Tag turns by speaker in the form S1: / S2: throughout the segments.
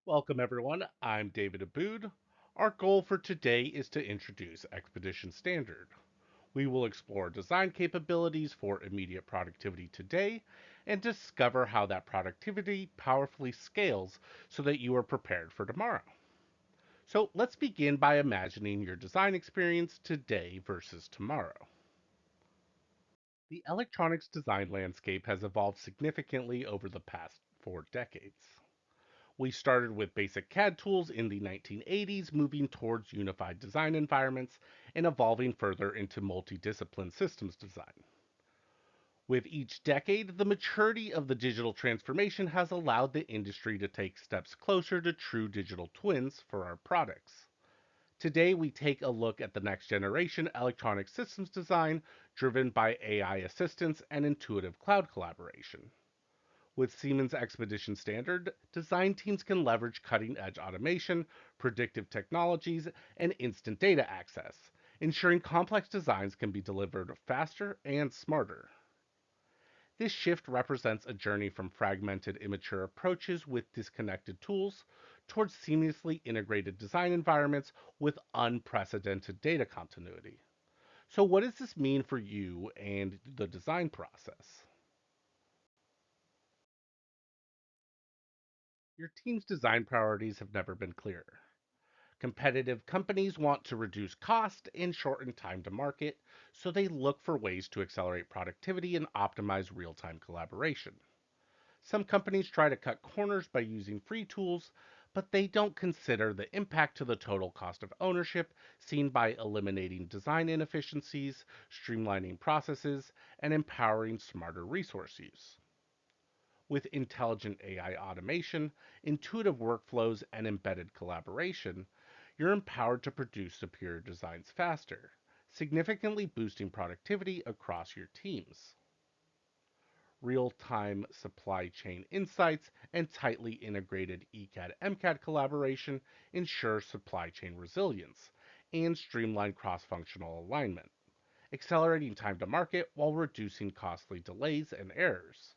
S1: Welcome, everyone. I'm David Aboud. Our goal for today is to introduce Expedition Standard. We will explore design capabilities for immediate productivity today and discover how that productivity powerfully scales so that you are prepared for tomorrow. So let's begin by imagining your design experience today versus tomorrow. The electronics design landscape has evolved significantly over the past 4 decades. We started with basic CAD tools in the 1980s, moving towards unified design environments and evolving further into multidiscipline systems design. With each decade, the maturity of the digital transformation has allowed the industry to take steps closer to true digital twins for our products. Today, we take a look at the next generation electronic systems design driven by AI assistance and intuitive cloud collaboration. With Siemens Expedition Standard, design teams can leverage cutting edge automation, predictive technologies, and instant data access, ensuring complex designs can be delivered faster and smarter. This shift represents a journey from fragmented, immature approaches with disconnected tools towards seamlessly integrated design environments with unprecedented data continuity. So, what does this mean for you and the design process? Your team's design priorities have never been clearer. Competitive companies want to reduce cost and shorten time to market, so they look for ways to accelerate productivity and optimize real time collaboration. Some companies try to cut corners by using free tools, but they don't consider the impact to the total cost of ownership seen by eliminating design inefficiencies, streamlining processes, and empowering smarter resource use. With intelligent AI automation, intuitive workflows, and embedded collaboration, you're empowered to produce superior designs faster, significantly boosting productivity across your teams. Real time supply chain insights and tightly integrated ECAD MCAD collaboration ensure supply chain resilience and streamline cross functional alignment, accelerating time to market while reducing costly delays and errors.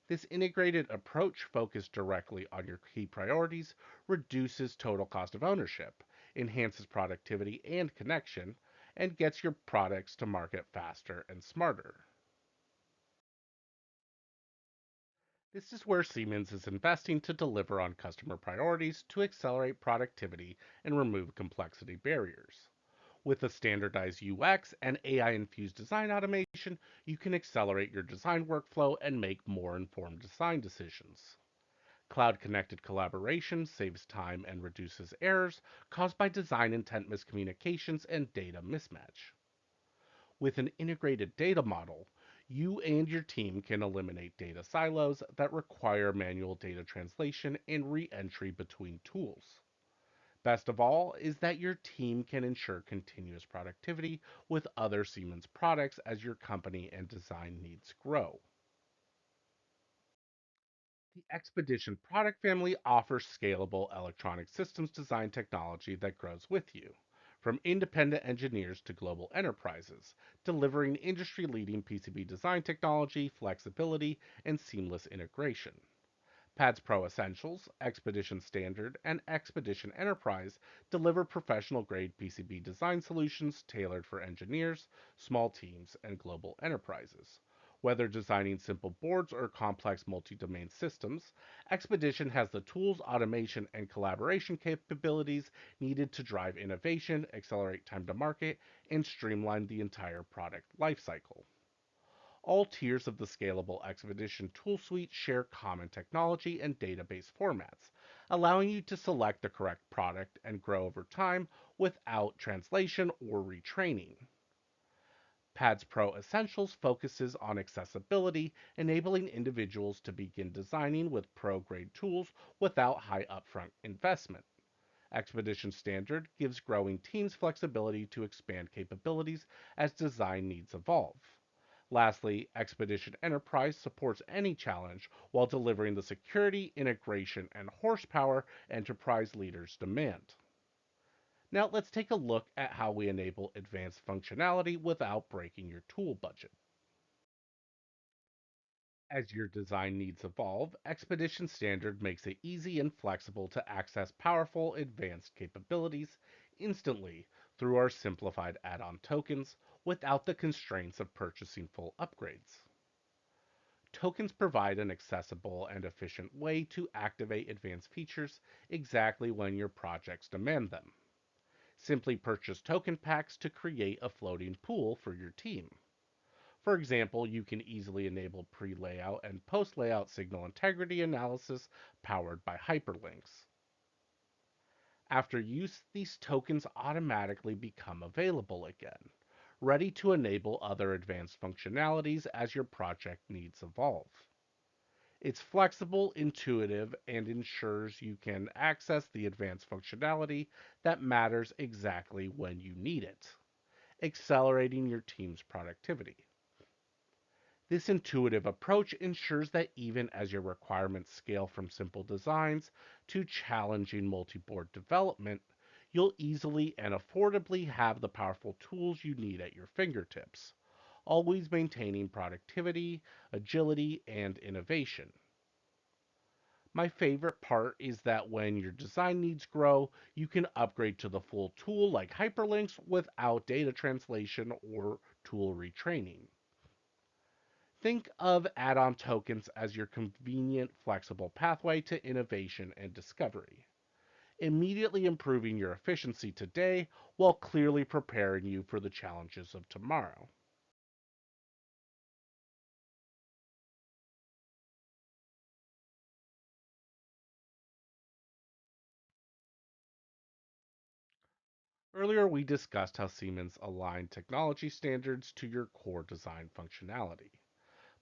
S1: This integrated approach focused directly on your key priorities reduces total cost of ownership, enhances productivity and connection, and gets your products to market faster and smarter. This is where Siemens is investing to deliver on customer priorities to accelerate productivity and remove complexity barriers. With a standardized UX and AI infused design automation, you can accelerate your design workflow and make more informed design decisions. Cloud connected collaboration saves time and reduces errors caused by design intent miscommunications and data mismatch. With an integrated data model, you and your team can eliminate data silos that require manual data translation and re entry between tools. Best of all is that your team can ensure continuous productivity with other Siemens products as your company and design needs grow. The Expedition product family offers scalable electronic systems design technology that grows with you, from independent engineers to global enterprises, delivering industry leading PCB design technology, flexibility, and seamless integration. PADS Pro Essentials, Expedition Standard, and Expedition Enterprise deliver professional grade PCB design solutions tailored for engineers, small teams, and global enterprises. Whether designing simple boards or complex multi domain systems, Expedition has the tools, automation, and collaboration capabilities needed to drive innovation, accelerate time to market, and streamline the entire product lifecycle. All tiers of the scalable Expedition tool suite share common technology and database formats, allowing you to select the correct product and grow over time without translation or retraining. PADS Pro Essentials focuses on accessibility, enabling individuals to begin designing with pro grade tools without high upfront investment. Expedition Standard gives growing teams flexibility to expand capabilities as design needs evolve. Lastly, Expedition Enterprise supports any challenge while delivering the security, integration, and horsepower enterprise leaders demand. Now, let's take a look at how we enable advanced functionality without breaking your tool budget. As your design needs evolve, Expedition Standard makes it easy and flexible to access powerful advanced capabilities instantly through our simplified add on tokens without the constraints of purchasing full upgrades. Tokens provide an accessible and efficient way to activate advanced features exactly when your projects demand them. Simply purchase token packs to create a floating pool for your team. For example, you can easily enable pre layout and post layout signal integrity analysis powered by hyperlinks. After use, these tokens automatically become available again, ready to enable other advanced functionalities as your project needs evolve. It's flexible, intuitive, and ensures you can access the advanced functionality that matters exactly when you need it, accelerating your team's productivity. This intuitive approach ensures that even as your requirements scale from simple designs to challenging multi board development, you'll easily and affordably have the powerful tools you need at your fingertips, always maintaining productivity, agility, and innovation. My favorite part is that when your design needs grow, you can upgrade to the full tool like hyperlinks without data translation or tool retraining. Think of add on tokens as your convenient, flexible pathway to innovation and discovery, immediately improving your efficiency today while clearly preparing you for the challenges of tomorrow. Earlier, we discussed how Siemens aligned technology standards to your core design functionality.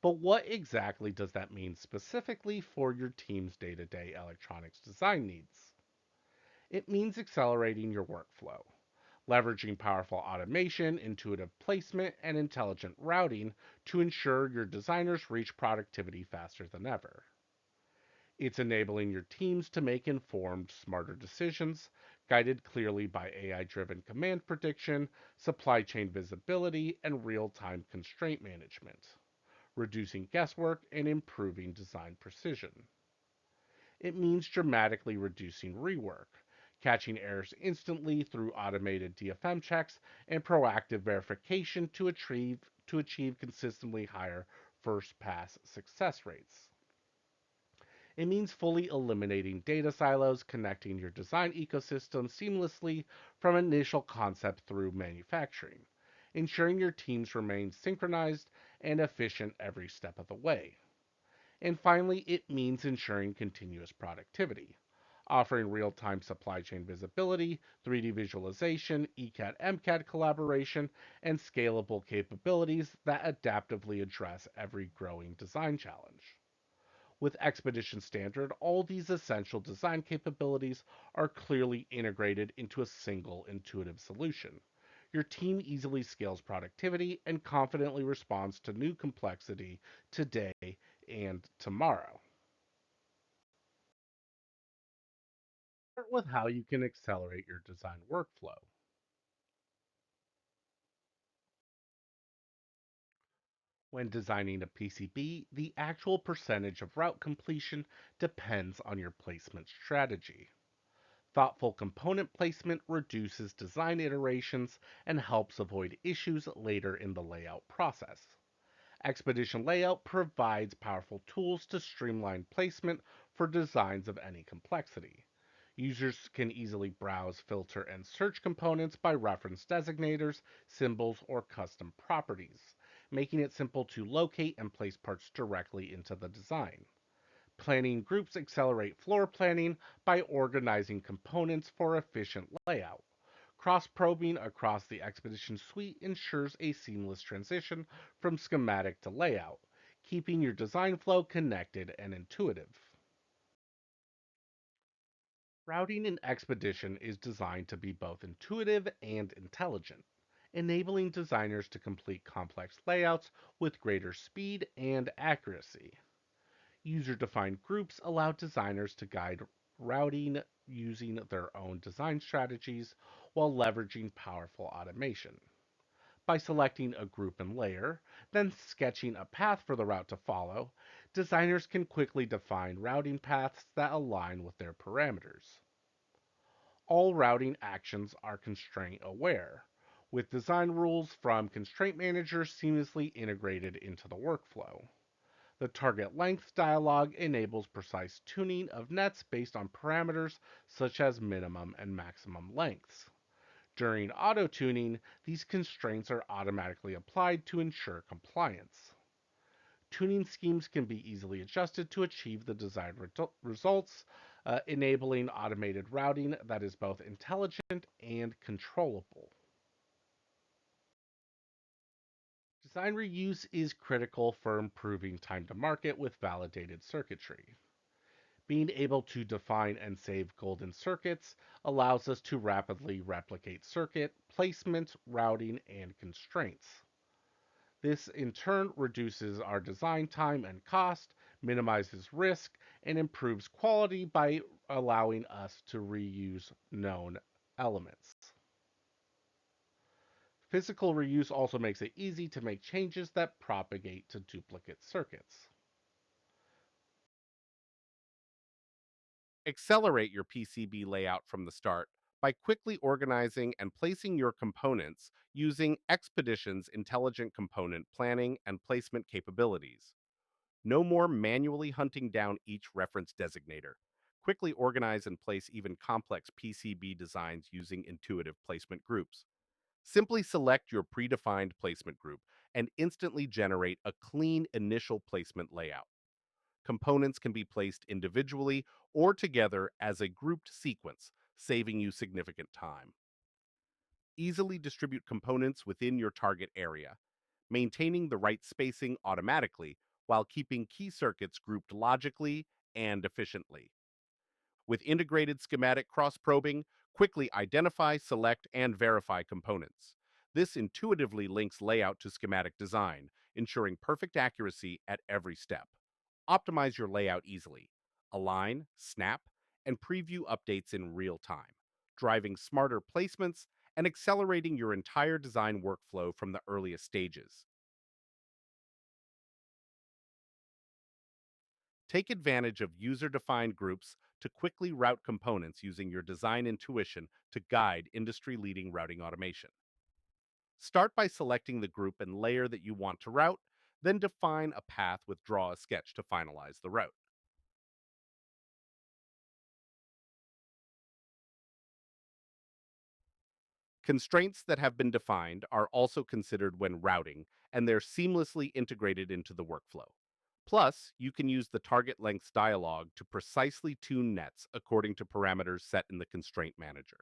S1: But what exactly does that mean specifically for your team's day to day electronics design needs? It means accelerating your workflow, leveraging powerful automation, intuitive placement, and intelligent routing to ensure your designers reach productivity faster than ever. It's enabling your teams to make informed, smarter decisions, guided clearly by AI driven command prediction, supply chain visibility, and real time constraint management, reducing guesswork and improving design precision. It means dramatically reducing rework, catching errors instantly through automated DFM checks and proactive verification to achieve consistently higher first pass success rates. It means fully eliminating data silos, connecting your design ecosystem seamlessly from initial concept through manufacturing, ensuring your teams remain synchronized and efficient every step of the way. And finally, it means ensuring continuous productivity, offering real time supply chain visibility, 3D visualization, ECAD MCAD collaboration, and scalable capabilities that adaptively address every growing design challenge. With Expedition Standard, all these essential design capabilities are clearly integrated into a single intuitive solution. Your team easily scales productivity and confidently responds to new complexity today and tomorrow. Start with how you can accelerate your design workflow. When designing a PCB, the actual percentage of route completion depends on your placement strategy. Thoughtful component placement reduces design iterations and helps avoid issues later in the layout process. Expedition Layout provides powerful tools to streamline placement for designs of any complexity. Users can easily browse, filter, and search components by reference designators, symbols, or custom properties, making it simple to locate and place parts directly into the design. Planning groups accelerate floor planning by organizing components for efficient layout. Cross probing across the Expedition suite ensures a seamless transition from schematic to layout, keeping your design flow connected and intuitive. Routing in Expedition is designed to be both intuitive and intelligent, enabling designers to complete complex layouts with greater speed and accuracy. User defined groups allow designers to guide routing using their own design strategies while leveraging powerful automation. By selecting a group and layer, then sketching a path for the route to follow, designers can quickly define routing paths that align with their parameters. All routing actions are constraint aware, with design rules from Constraint Manager seamlessly integrated into the workflow. The target length dialog enables precise tuning of nets based on parameters such as minimum and maximum lengths. During auto tuning, these constraints are automatically applied to ensure compliance. Tuning schemes can be easily adjusted to achieve the desired results, enabling automated routing that is both intelligent and controllable. Design reuse is critical for improving time to market with validated circuitry. Being able to define and save golden circuits allows us to rapidly replicate circuit placement, routing, and constraints. This in turn reduces our design time and cost, minimizes risk, and improves quality by allowing us to reuse known elements. Physical reuse also makes it easy to make changes that propagate to duplicate circuits.
S2: Accelerate your PCB layout from the start by quickly organizing and placing your components using Expedition's intelligent component planning and placement capabilities. No more manually hunting down each reference designator. Quickly organize and place even complex PCB designs using intuitive placement groups. Simply select your predefined placement group and instantly generate a clean initial placement layout. Components can be placed individually or together as a grouped sequence, saving you significant time. Easily distribute components within your target area, maintaining the right spacing automatically while keeping key circuits grouped logically and efficiently. With integrated schematic cross-probing, quickly identify, select, and verify components. This intuitively links layout to schematic design, ensuring perfect accuracy at every step. Optimize your layout easily. Align, snap, and preview updates in real time, driving smarter placements and accelerating your entire design workflow from the earliest stages. Take advantage of user-defined groups to quickly route components using your design intuition to guide industry-leading routing automation. Start by selecting the group and layer that you want to route, then define a path with Draw a Sketch to finalize the route. Constraints that have been defined are also considered when routing, and they're seamlessly integrated into the workflow. Plus, you can use the target lengths dialog to precisely tune nets according to parameters set in the constraint manager.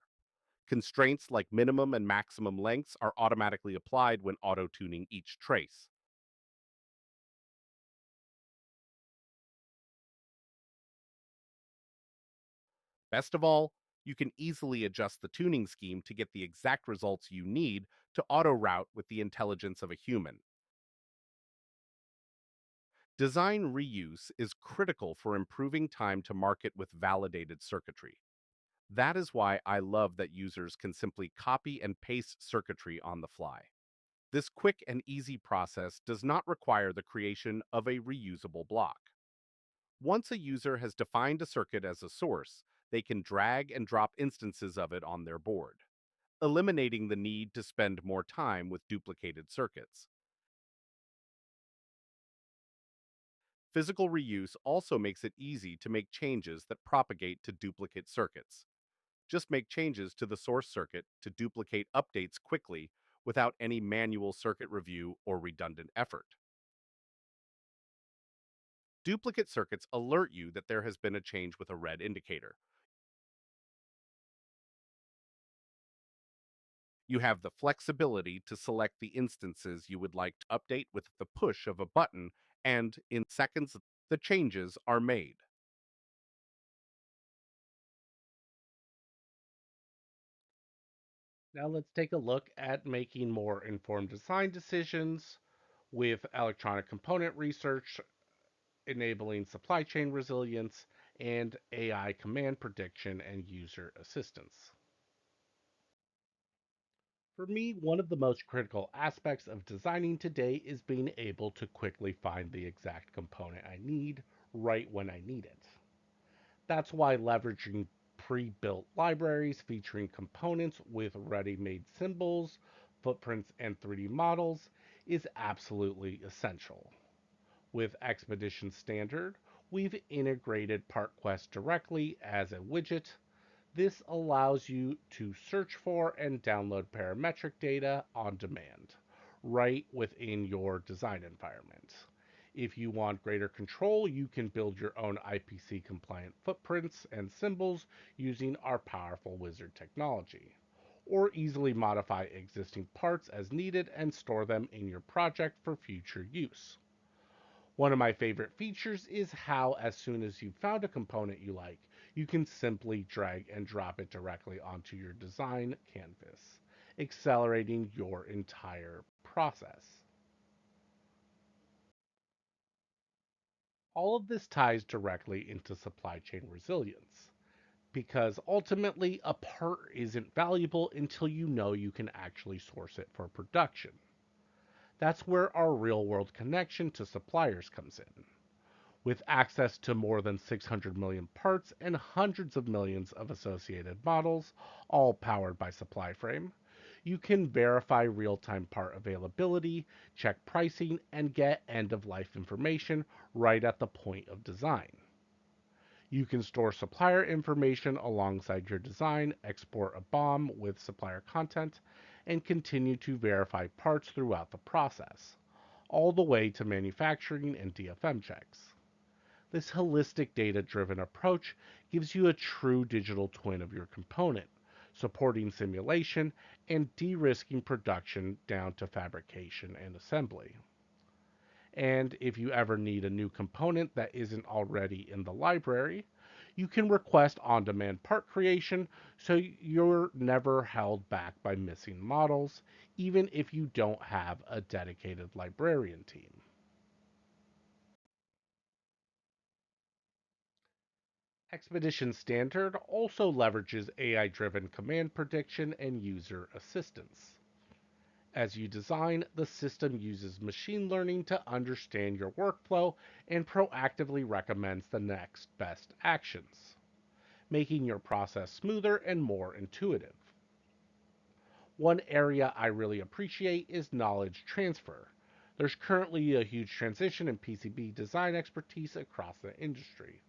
S2: Constraints like minimum and maximum lengths are automatically applied when auto-tuning each trace. Best of all, you can easily adjust the tuning scheme to get the exact results you need to auto-route with the intelligence of a human. Design reuse is critical for improving time to market with validated circuitry. That is why I love that users can simply copy and paste circuitry on the fly. This quick and easy process does not require the creation of a reusable block. Once a user has defined a circuit as a source, they can drag and drop instances of it on their board, eliminating the need to spend more time with duplicated circuits. Physical reuse also makes it easy to make changes that propagate to duplicate circuits. Just make changes to the source circuit to duplicate updates quickly without any manual circuit review or redundant effort. Duplicate circuits alert you that there has been a change with a red indicator. You have the flexibility to select the instances you would like to update with the push of a button, and in seconds, the changes are made.
S1: Now let's take a look at making more informed design decisions with electronic component research, enabling supply chain resilience, and AI command prediction and user assistance. For me, one of the most critical aspects of designing today is being able to quickly find the exact component I need right when I need it. That's why leveraging pre built libraries featuring components with ready made symbols, footprints, and 3D models is absolutely essential. With Expedition Standard, we've integrated PartQuest directly as a widget. This allows you to search for and download parametric data on demand, right within your design environment. If you want greater control, you can build your own IPC compliant footprints and symbols using our powerful wizard technology, or easily modify existing parts as needed and store them in your project for future use. One of my favorite features is how, as soon as you've found a component you like, you can simply drag and drop it directly onto your design canvas, accelerating your entire process. All of this ties directly into supply chain resilience, because ultimately a part isn't valuable until you know you can actually source it for production. That's where our real world connection to suppliers comes in. With access to more than 600 million parts and hundreds of millions of associated models, all powered by SupplyFrame, you can verify real time part availability, check pricing, and get end of life information right at the point of design. You can store supplier information alongside your design, export a BOM with supplier content, and continue to verify parts throughout the process, all the way to manufacturing and DFM checks. This holistic data driven approach gives you a true digital twin of your component, supporting simulation and de risking production down to fabrication and assembly. And if you ever need a new component that isn't already in the library, you can request on demand part creation so you're never held back by missing models, even if you don't have a dedicated librarian team. Expedition Standard also leverages AI driven command prediction and user assistance. As you design, the system uses machine learning to understand your workflow and proactively recommends the next best actions, making your process smoother and more intuitive. One area I really appreciate is knowledge transfer. There's currently a huge transition in PCB design expertise across the industry.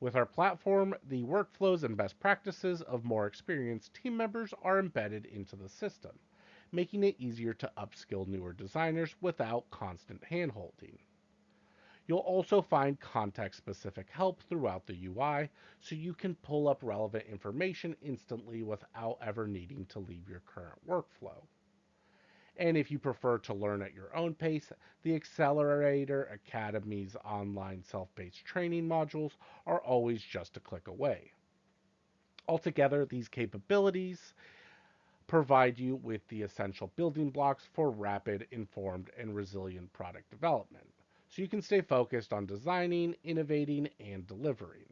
S1: With our platform, the workflows and best practices of more experienced team members are embedded into the system, making it easier to upskill newer designers without constant handholding. You'll also find context specific help throughout the UI so you can pull up relevant information instantly without ever needing to leave your current workflow. And if you prefer to learn at your own pace, the Accelerator Academy's online self paced training modules are always just a click away. Altogether, these capabilities provide you with the essential building blocks for rapid, informed, and resilient product development, so you can stay focused on designing, innovating, and delivering.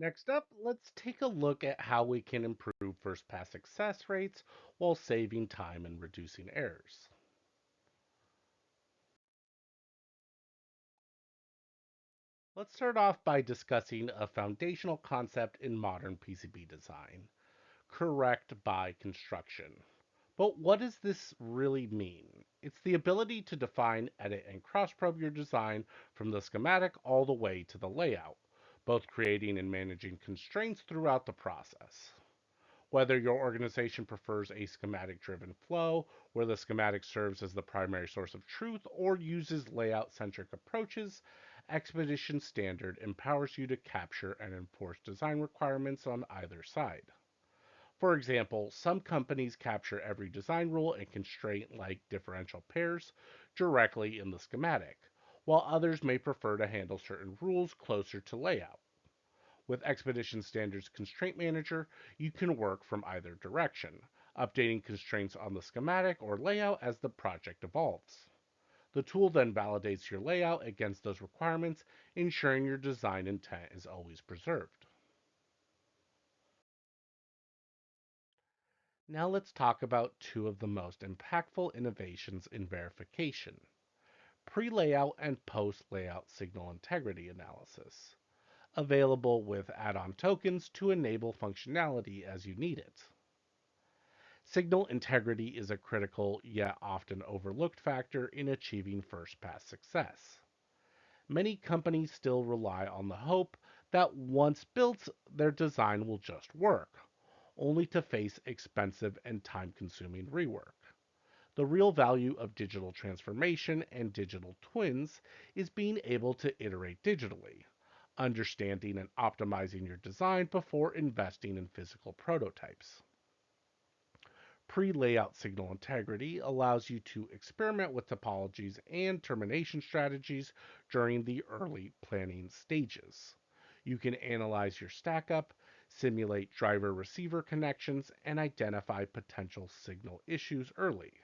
S1: Next up, let's take a look at how we can improve first pass success rates while saving time and reducing errors. Let's start off by discussing a foundational concept in modern PCB design: correct by construction. But what does this really mean? It's the ability to define, edit, and cross probe your design from the schematic all the way to the layout, both creating and managing constraints throughout the process. Whether your organization prefers a schematic driven flow, where the schematic serves as the primary source of truth, or uses layout centric approaches, Expedition Standard empowers you to capture and enforce design requirements on either side. For example, some companies capture every design rule and constraint like differential pairs directly in the schematic, while others may prefer to handle certain rules closer to layout. With Expedition Standard's Constraint Manager, you can work from either direction, updating constraints on the schematic or layout as the project evolves. The tool then validates your layout against those requirements, ensuring your design intent is always preserved. Now let's talk about two of the most impactful innovations in verification: pre-layout and post-layout signal integrity analysis, available with add-on tokens to enable functionality as you need it. Signal integrity is a critical yet often overlooked factor in achieving first pass success. Many companies still rely on the hope that once built, their design will just work, only to face expensive and time consuming rework. The real value of digital transformation and digital twins is being able to iterate digitally, understanding and optimizing your design before investing in physical prototypes. Pre-layout signal integrity allows you to experiment with topologies and termination strategies during the early planning stages. You can analyze your stackup, simulate driver-receiver connections, and identify potential signal issues early,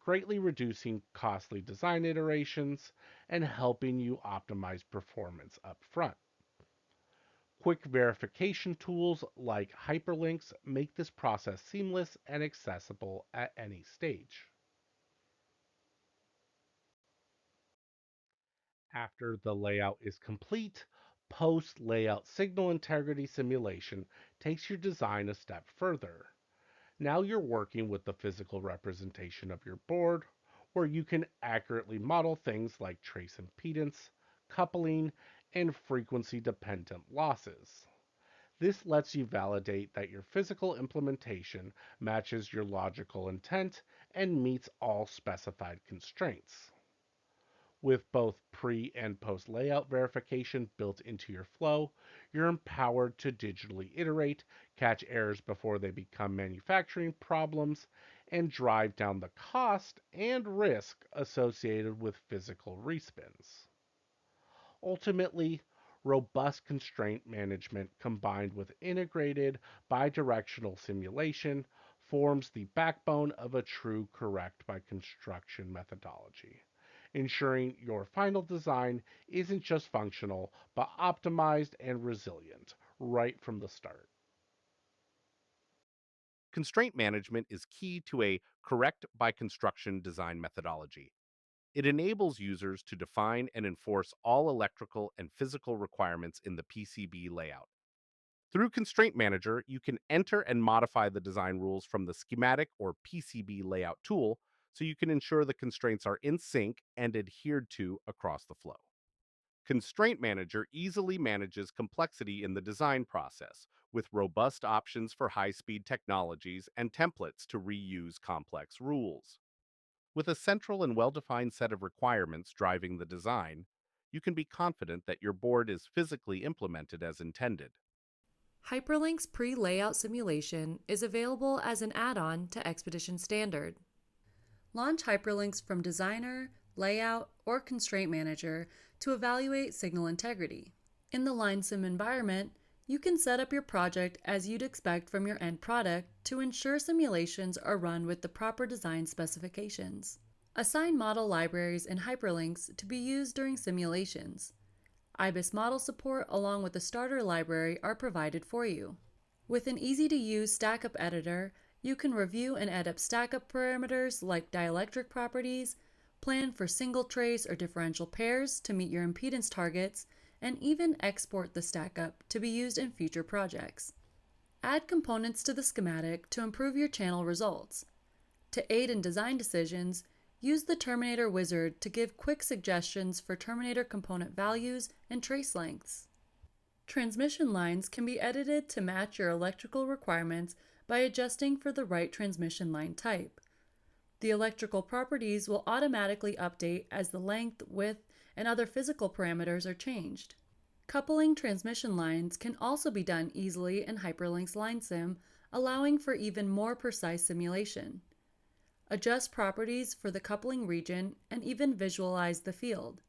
S1: greatly reducing costly design iterations and helping you optimize performance up front. Quick verification tools like hyperlinks make this process seamless and accessible at any stage. After the layout is complete, post layout signal integrity simulation takes your design a step further. Now you're working with the physical representation of your board, where you can accurately model things like trace impedance, coupling, and frequency dependent losses. This lets you validate that your physical implementation matches your logical intent and meets all specified constraints. With both pre and post layout verification built into your flow, you're empowered to digitally iterate, catch errors before they become manufacturing problems, and drive down the cost and risk associated with physical respins. Ultimately, robust constraint management combined with integrated bidirectional simulation forms the backbone of a true correct by construction methodology, ensuring your final design isn't just functional, but optimized and resilient right from the start.
S2: Constraint management is key to a correct by construction design methodology. It enables users to define and enforce all electrical and physical requirements in the PCB layout. Through Constraint Manager, you can enter and modify the design rules from the schematic or PCB layout tool so you can ensure the constraints are in sync and adhered to across the flow. Constraint Manager easily manages complexity in the design process with robust options for high speed technologies and templates to reuse complex rules. With a central and well defined set of requirements driving the design, you can be confident that your board is physically implemented as intended.
S3: Hyperlink's pre-layout simulation is available as an add-on to Expedition Standard. Launch hyperlinks from Designer, Layout, or Constraint Manager to evaluate signal integrity. In the LineSim environment, you can set up your project as you'd expect from your end product to ensure simulations are run with the proper design specifications. Assign model libraries and hyperlinks to be used during simulations. IBIS model support along with the starter library are provided for you. With an easy-to-use StackUp editor, you can review and edit StackUp parameters like dielectric properties, plan for single trace or differential pairs to meet your impedance targets, and even export the StackUp to be used in future projects. Add components to the schematic to improve your channel results. To aid in design decisions, use the Terminator Wizard to give quick suggestions for Terminator component values and trace lengths. Transmission lines can be edited to match your electrical requirements by adjusting for the right transmission line type. The electrical properties will automatically update as the length, width, and other physical parameters are changed. Coupling transmission lines can also be done easily in Hyperlink's LineSim, allowing for even more precise simulation. Adjust properties for the coupling region and even visualize the field.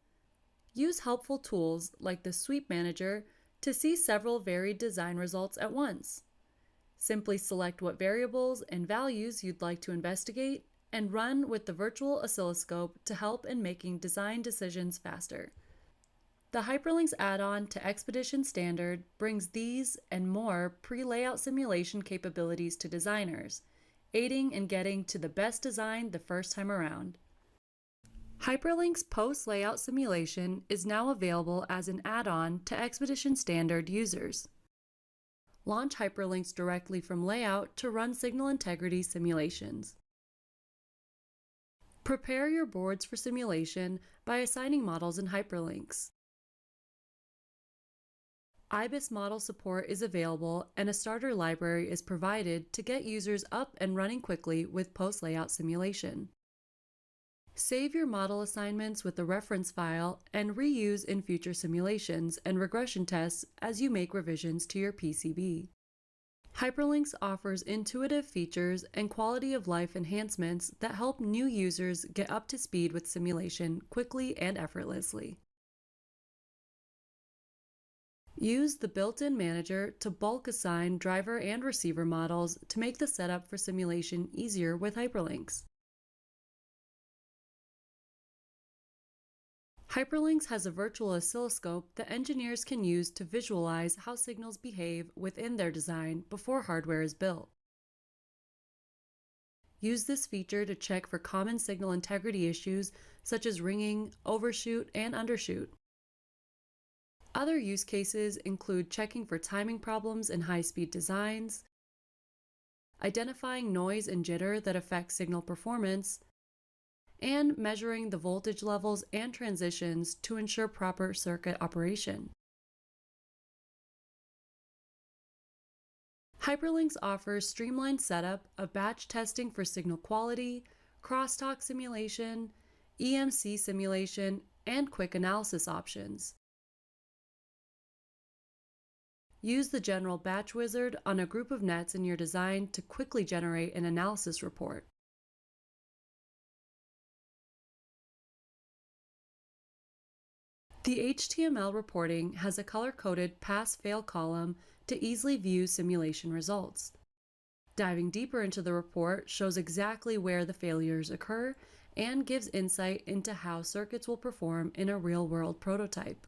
S3: Use helpful tools like the Sweep Manager to see several varied design results at once. Simply select what variables and values you'd like to investigate and run with the virtual oscilloscope to help in making design decisions faster. The Hyperlinks add-on to Expedition Standard brings these and more pre-layout simulation capabilities to designers, aiding in getting to the best design the first time around. Hyperlink's post-layout simulation is now available as an add-on to Expedition Standard users. Launch Hyperlinks directly from Layout to run signal integrity simulations. Prepare your boards for simulation by assigning models in Hyperlinks. IBIS model support is available and a starter library is provided to get users up and running quickly with post-layout simulation. Save your model assignments with the reference file and reuse in future simulations and regression tests as you make revisions to your PCB. Hyperlinks offers intuitive features and quality of life enhancements that help new users get up to speed with simulation quickly and effortlessly. Use the built-in manager to bulk assign driver and receiver models to make the setup for simulation easier with Hyperlinks. Hyperlinks has a virtual oscilloscope that engineers can use to visualize how signals behave within their design before hardware is built. Use this feature to check for common signal integrity issues such as ringing, overshoot, and undershoot. Other use cases include checking for timing problems in high-speed designs, identifying noise and jitter that affect signal performance, and measuring the voltage levels and transitions to ensure proper circuit operation. Hyperlinks offers streamlined setup of batch testing for signal quality, crosstalk simulation, EMC simulation, and quick analysis options. Use the general batch wizard on a group of nets in your design to quickly generate an analysis report. The HTML reporting has a color-coded pass-fail column to easily view simulation results. Diving deeper into the report shows exactly where the failures occur and gives insight into how circuits will perform in a real-world prototype.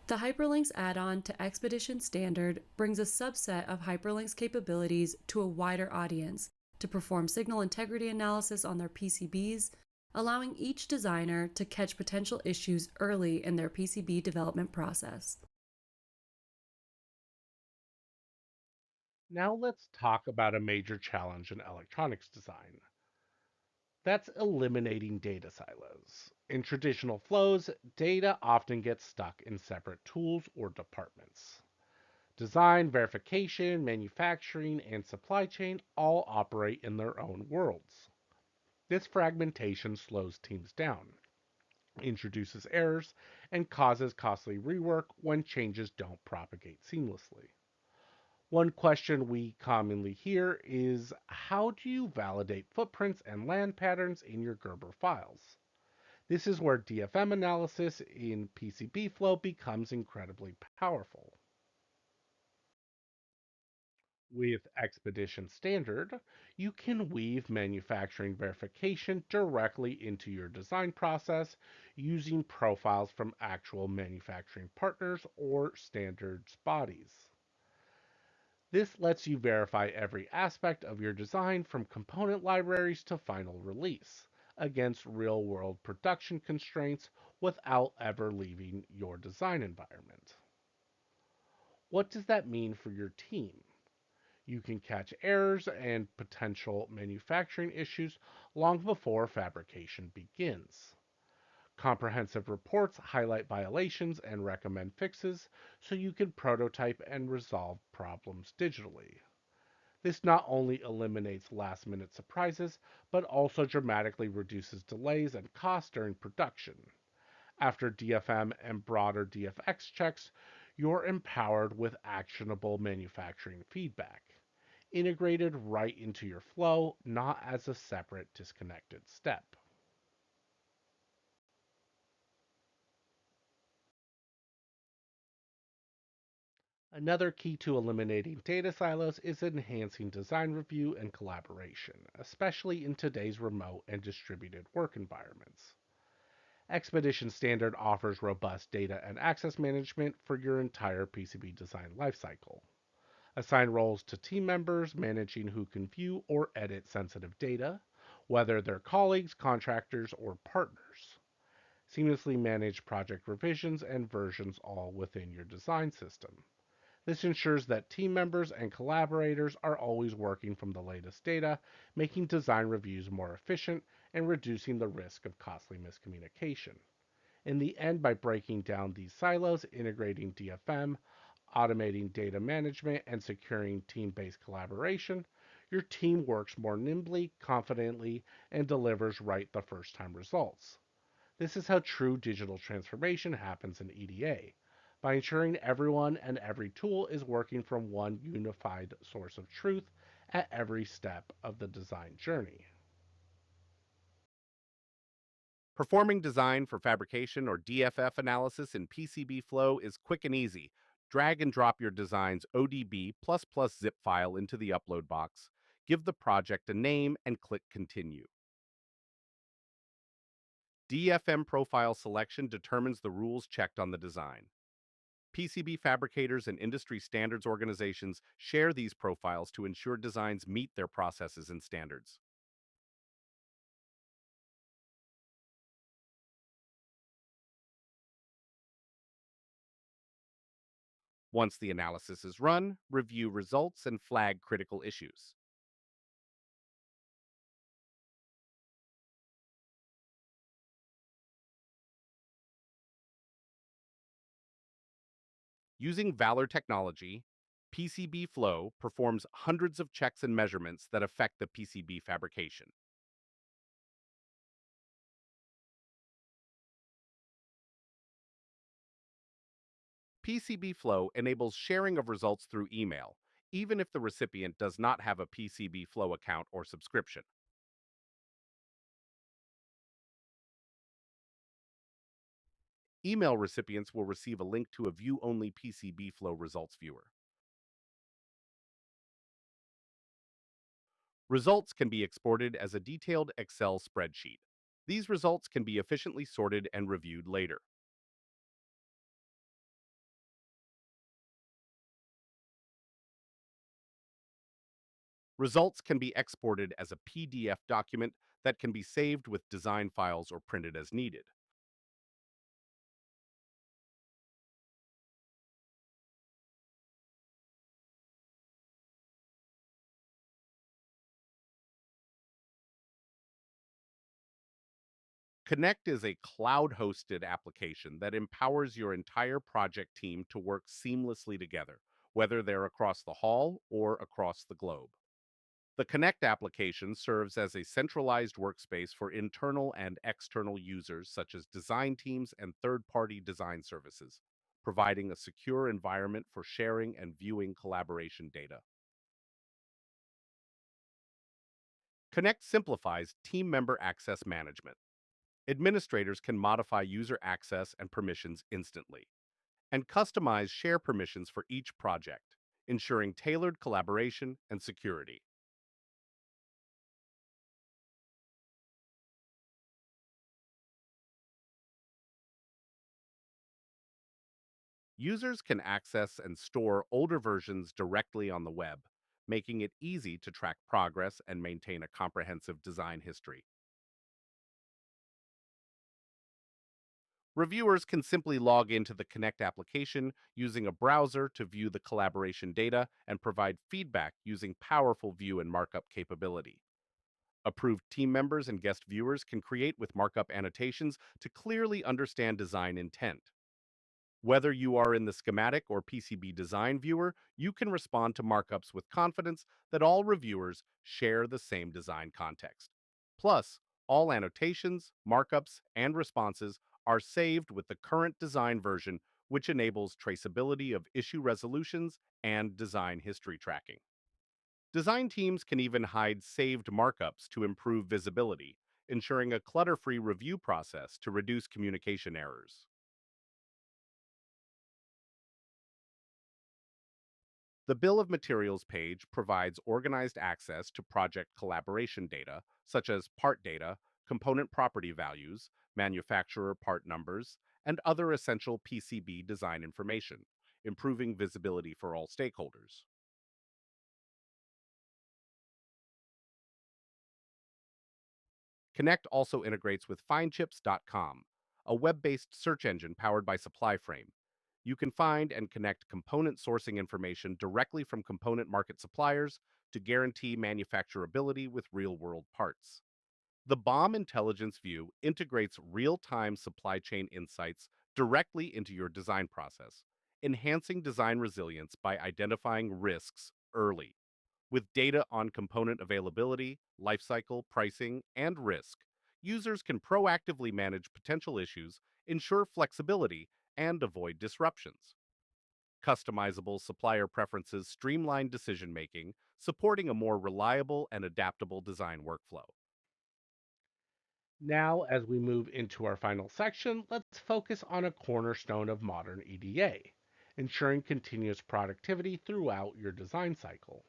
S3: The Hyperlinks add-on to Expedition Standard brings a subset of Hyperlinks capabilities to a wider audience to perform signal integrity analysis on their PCBs, allowing each designer to catch potential issues early in their PCB development process.
S1: Now let's talk about a major challenge in electronics design. That's eliminating data silos. In traditional flows, data often gets stuck in separate tools or departments. Design, verification, manufacturing, and supply chain all operate in their own worlds. This fragmentation slows teams down, introduces errors, and causes costly rework when changes don't propagate seamlessly. One question we commonly hear is, how do you validate footprints and land patterns in your Gerber files? This is where DFM analysis in PCB flow becomes incredibly powerful. With Expedition Standard, you can weave manufacturing verification directly into your design process using profiles from actual manufacturing partners or standards bodies. This lets you verify every aspect of your design from component libraries to final release against real world production constraints without ever leaving your design environment. What does that mean for your team? You can catch errors and potential manufacturing issues long before fabrication begins. Comprehensive reports highlight violations and recommend fixes so you can prototype and resolve problems digitally. This not only eliminates last minute surprises, but also dramatically reduces delays and costs during production. After DFM and broader DFX checks, you're empowered with actionable manufacturing feedback, integrated right into your flow, not as a separate, disconnected step. Another key to eliminating data silos is enhancing design review and collaboration, especially in today's remote and distributed work environments. Expedition Standard offers robust data and access management for your entire PCB design lifecycle. Assign roles to team members managing who can view or edit sensitive data, whether they're colleagues, contractors, or partners. Seamlessly manage project revisions and versions all within your design system. This ensures that team members and collaborators are always working from the latest data, making design reviews more efficient and reducing the risk of costly miscommunication. In the end, by breaking down these silos, integrating DFM, automating data management, and securing team based collaboration, your team works more nimbly, confidently, and delivers right the first time results. This is how true digital transformation happens in EDA, by ensuring everyone and every tool is working from one unified source of truth at every step of the design journey.
S2: Performing design for fabrication or DFF analysis in PCB Flow is quick and easy. Drag and drop your design's ODB++ zip file into the upload box, give the project a name, and click Continue. DFM profile selection determines the rules checked on the design. PCB fabricators and industry standards organizations share these profiles to ensure designs meet their processes and standards. Once the analysis is run, review results and flag critical issues. Using Valor technology, PCB Flow performs hundreds of checks and measurements that affect the PCB fabrication. PCB Flow enables sharing of results through email, even if the recipient does not have a PCB Flow account or subscription. Email recipients will receive a link to a view-only PCB Flow results viewer. Results can be exported as a detailed Excel spreadsheet. These results can be efficiently sorted and reviewed later. Results can be exported as a PDF document that can be saved with design files or printed as needed. Connect is a cloud hosted application that empowers your entire project team to work seamlessly together, whether they're across the hall or across the globe. The Connect application serves as a centralized workspace for internal and external users such as design teams and third party design services, providing a secure environment for sharing and viewing collaboration data. Connect simplifies team member access management. Administrators can modify user access and permissions instantly and customize share permissions for each project. ensuring tailored collaboration and security. Users can access and store older versions directly on the web, making it easy to track progress and maintain a comprehensive design history. Reviewers can simply log into the Connect application using a browser to view the collaboration data and provide feedback using powerful view and markup capability. Approved team members and guest viewers can create with markup annotations to clearly understand design intent. Whether you are in the schematic or PCB design viewer, you can respond to markups with confidence that all reviewers share the same design context. Plus, all annotations, markups, and responses are saved with the current design version, which enables traceability of issue resolutions and design history tracking. Design teams can even hide saved markups to improve visibility, ensuring a clutter-free review process to reduce communication errors. The Bill of Materials page provides organized access to project collaboration data, such as part data, component property values, manufacturer part numbers, and other essential PCB design information, improving visibility for all stakeholders. Connect also integrates with FindChips.com, a web-based search engine powered by SupplyFrame. You can find and connect component sourcing information directly from component market suppliers to guarantee manufacturability with real-world parts. The BOM Intelligence View integrates real-time supply chain insights directly into your design process, enhancing design resilience by identifying risks early. With data on component availability, lifecycle, pricing, and risk, users can proactively manage potential issues, ensure flexibility, and avoid disruptions. Customizable supplier preferences streamline decision making, supporting a more reliable and adaptable design workflow.
S1: Now, as we move into our final section, let's focus on a cornerstone of modern EDA, ensuring continuous productivity throughout your design cycle.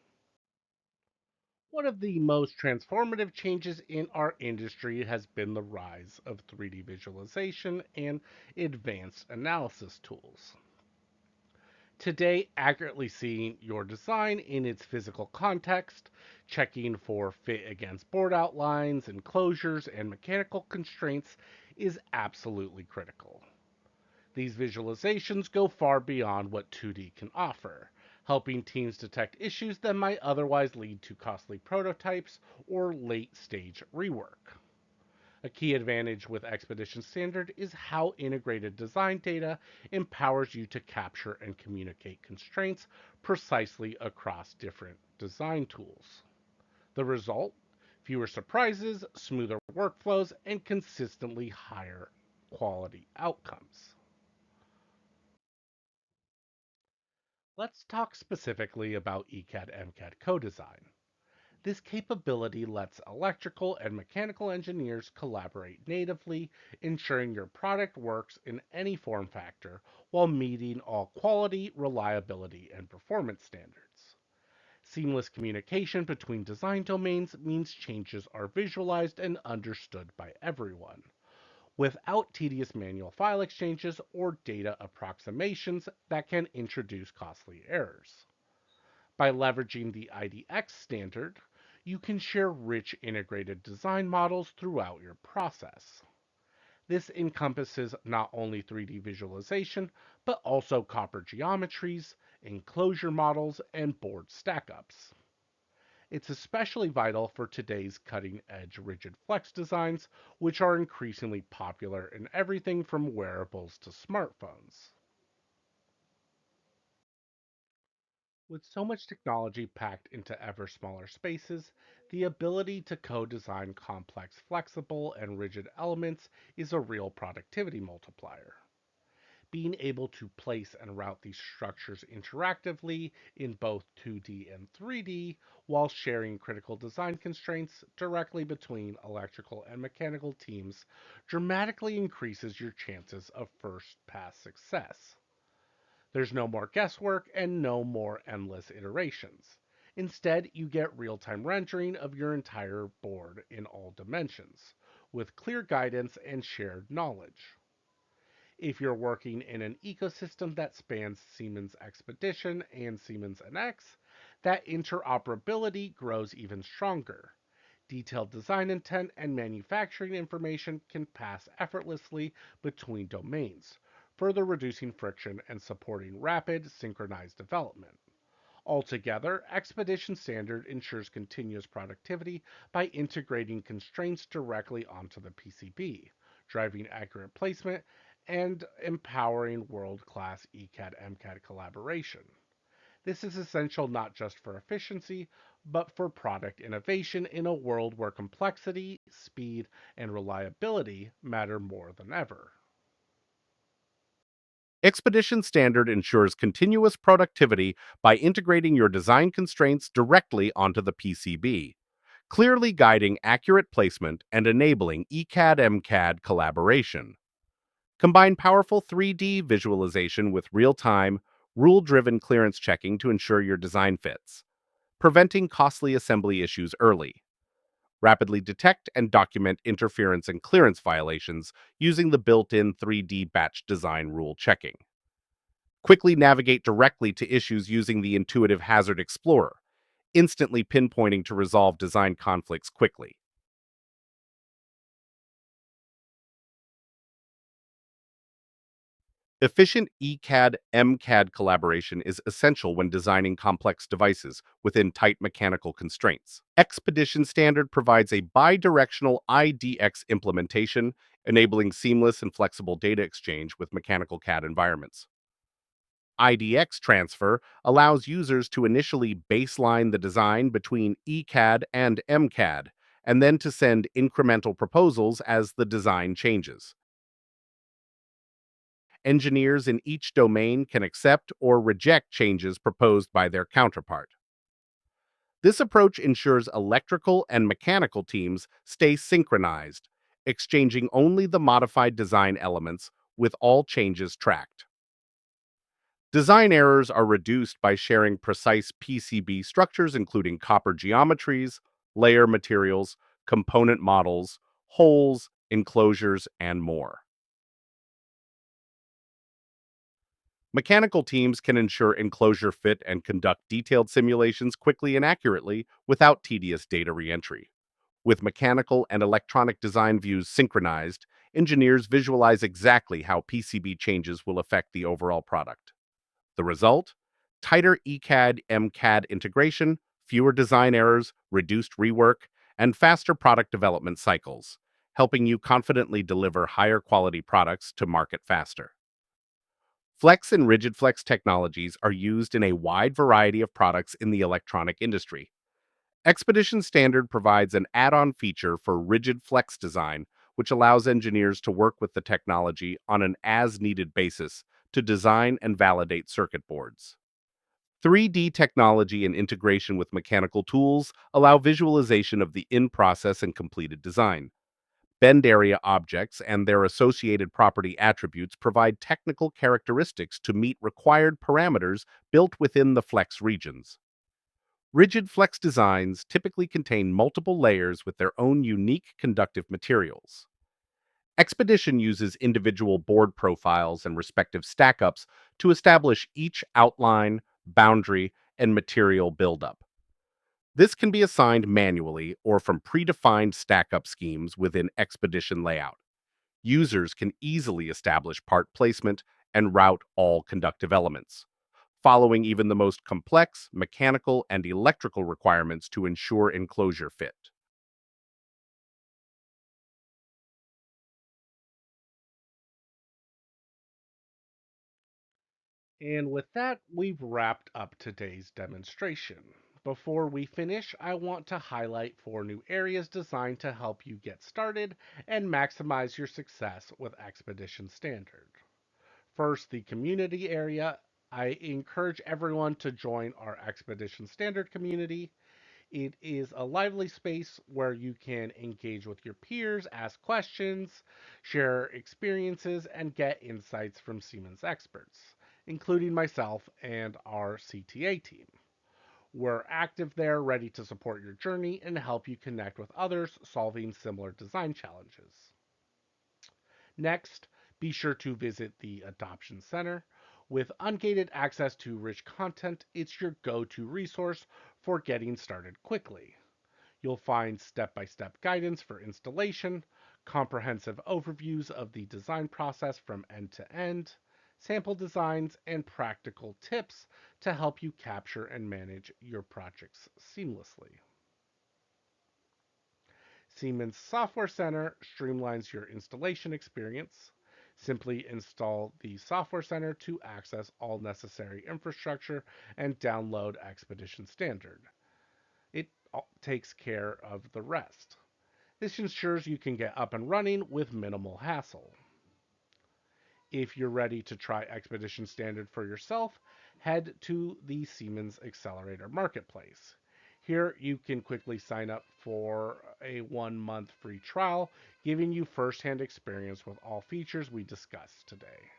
S1: One of the most transformative changes in our industry has been the rise of 3D visualization and advanced analysis tools. Today, accurately seeing your design in its physical context, checking for fit against board outlines, enclosures, and mechanical constraints is absolutely critical. These visualizations go far beyond what 2D can offer, helping teams detect issues that might otherwise lead to costly prototypes or late stage rework. A key advantage with Expedition Standard is how integrated design data empowers you to capture and communicate constraints precisely across different design tools. The result? Fewer surprises, smoother workflows, and consistently higher quality outcomes. Let's talk specifically about ECAD MCAD co-design. This capability lets electrical and mechanical engineers collaborate natively, ensuring your product works in any form factor while meeting all quality, reliability, and performance standards. Seamless communication between design domains means changes are visualized and understood by everyone, without tedious manual file exchanges or data approximations that can introduce costly errors. By leveraging the IDX standard, you can share rich integrated design models throughout your process. This encompasses not only 3D visualization, but also copper geometries, enclosure models, and board stackups. It's especially vital for today's cutting edge rigid flex designs, which are increasingly popular in everything from wearables to smartphones. With so much technology packed into ever smaller spaces, the ability to co design complex, flexible, and rigid elements is a real productivity multiplier. Being able to place and route these structures interactively in both 2D and 3D while sharing critical design constraints directly between electrical and mechanical teams dramatically increases your chances of first pass success. There's no more guesswork and no more endless iterations. Instead, you get real time rendering of your entire board in all dimensions, with clear guidance and shared knowledge. If you're working in an ecosystem that spans Siemens Expedition and Siemens NX, that interoperability grows even stronger. Detailed design intent and manufacturing information can pass effortlessly between domains, further reducing friction and supporting rapid, synchronized development. Altogether, Expedition Standard ensures continuous productivity by integrating constraints directly onto the PCB, driving accurate placement, and empowering world class ECAD MCAD collaboration. This is essential not just for efficiency, but for product innovation in a world where complexity, speed, and reliability matter more than ever.
S2: Expedition Standard ensures continuous productivity by integrating your design constraints directly onto the PCB, clearly guiding accurate placement and enabling ECAD MCAD collaboration. Combine powerful 3D visualization with real time, rule driven clearance checking to ensure your design fits, preventing costly assembly issues early. Rapidly detect and document interference and clearance violations using the built in 3D batch design rule checking. Quickly navigate directly to issues using the intuitive Hazard Explorer, instantly pinpointing to resolve design conflicts quickly. Efficient ECAD MCAD collaboration is essential when designing complex devices within tight mechanical constraints. Expedition Standard provides a bidirectional IDX implementation, enabling seamless and flexible data exchange with mechanical CAD environments. IDX transfer allows users to initially baseline the design between ECAD and MCAD, and then to send incremental proposals as the design changes. Engineers in each domain can accept or reject changes proposed by their counterpart. This approach ensures electrical and mechanical teams stay synchronized, exchanging only the modified design elements with all changes tracked. Design errors are reduced by sharing precise PCB structures, including copper geometries, layer materials, component models, holes, enclosures, and more. Mechanical teams can ensure enclosure fit and conduct detailed simulations quickly and accurately without tedious data reentry. With mechanical and electronic design views synchronized, engineers visualize exactly how PCB changes will affect the overall product. The result? Tighter ECAD MCAD integration, fewer design errors, reduced rework, and faster product development cycles, helping you confidently deliver higher quality products to market faster. Flex and rigid flex technologies are used in a wide variety of products in the electronic industry. Expedition Standard provides an add on feature for rigid flex design, which allows engineers to work with the technology on an as needed basis to design and validate circuit boards. 3D technology and integration with mechanical tools allow visualization of the in process and completed design. Bend area objects and their associated property attributes provide technical characteristics to meet required parameters built within the flex regions. Rigid flex designs typically contain multiple layers with their own unique conductive materials. Expedition uses individual board profiles and respective stackups to establish each outline, boundary, and material buildup. This can be assigned manually or from predefined stackup schemes within Expedition layout. Users can easily establish part placement and route all conductive elements, following even the most complex mechanical and electrical requirements to ensure enclosure fit.
S1: And with that, we've wrapped up today's demonstration. Before we finish, I want to highlight four new areas designed to help you get started and maximize your success with Expedition Standard. First, the community area. I encourage everyone to join our Expedition Standard community. It is a lively space where you can engage with your peers, ask questions, share experiences, and get insights from Siemens experts. including myself and our CTA team. We're active there, ready to support your journey and help you connect with others solving similar design challenges. Next, be sure to visit the Adoption Center. With ungated access to rich content, it's your go to resource for getting started quickly. You'll find step by step guidance for installation, comprehensive overviews of the design process from end to end, sample designs, and practical tips to help you capture and manage your projects seamlessly. Siemens Software Center streamlines your installation experience. Simply install the Software Center to access all necessary infrastructure and download Expedition Standard. It takes care of the rest. This ensures you can get up and running with minimal hassle. If you're ready to try Expedition Standard for yourself, head to the Siemens Accelerator Marketplace. Here you can quickly sign up for a 1 month free trial, giving you firsthand experience with all features we discussed today.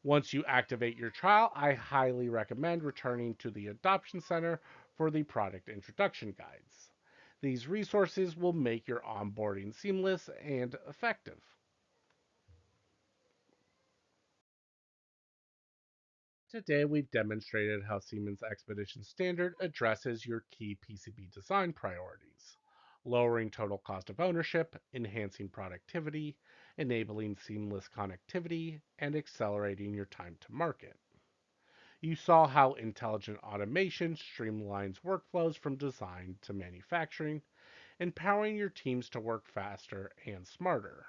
S1: Once you activate your trial, I highly recommend returning to the Adoption Center for the product introduction guides. These resources will make your onboarding seamless and effective. Today, we've demonstrated how Siemens Expedition Standard addresses your key PCB design priorities, lowering total cost of ownership, enhancing productivity, enabling seamless connectivity, and accelerating your time to market. You saw how intelligent automation streamlines workflows from design to manufacturing, empowering your teams to work faster and smarter.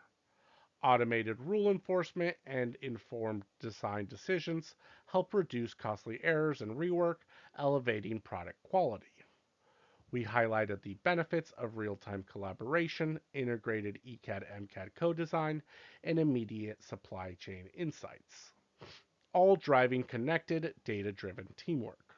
S1: Automated rule enforcement and informed design decisions help reduce costly errors and rework, elevating product quality. We highlighted the benefits of real time collaboration, integrated ECAD MCAD co design, and immediate supply chain insights, all driving connected, data driven teamwork.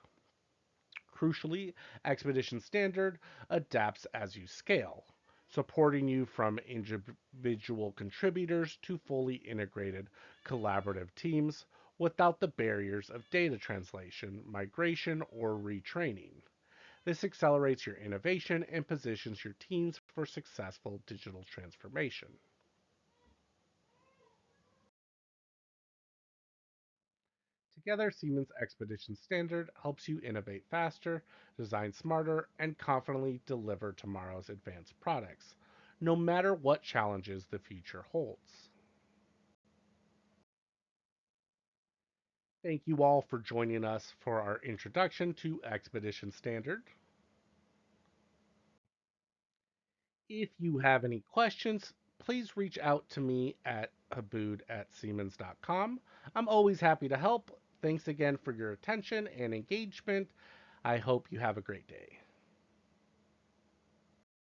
S1: Crucially, Expedition Standard adapts as you scale, supporting you from individual contributors to fully integrated collaborative teams without the barriers of data translation, migration, or retraining. This accelerates your innovation and positions your teams for successful digital transformation. Together, Siemens Expedition Standard helps you innovate faster, design smarter, and confidently deliver tomorrow's advanced products, no matter what challenges the future holds. Thank you all for joining us for our introduction to Expedition Standard. If you have any questions, please reach out to me at habood@siemens.com. I'm always happy to help. Thanks again for your attention and engagement. I hope you have a great day.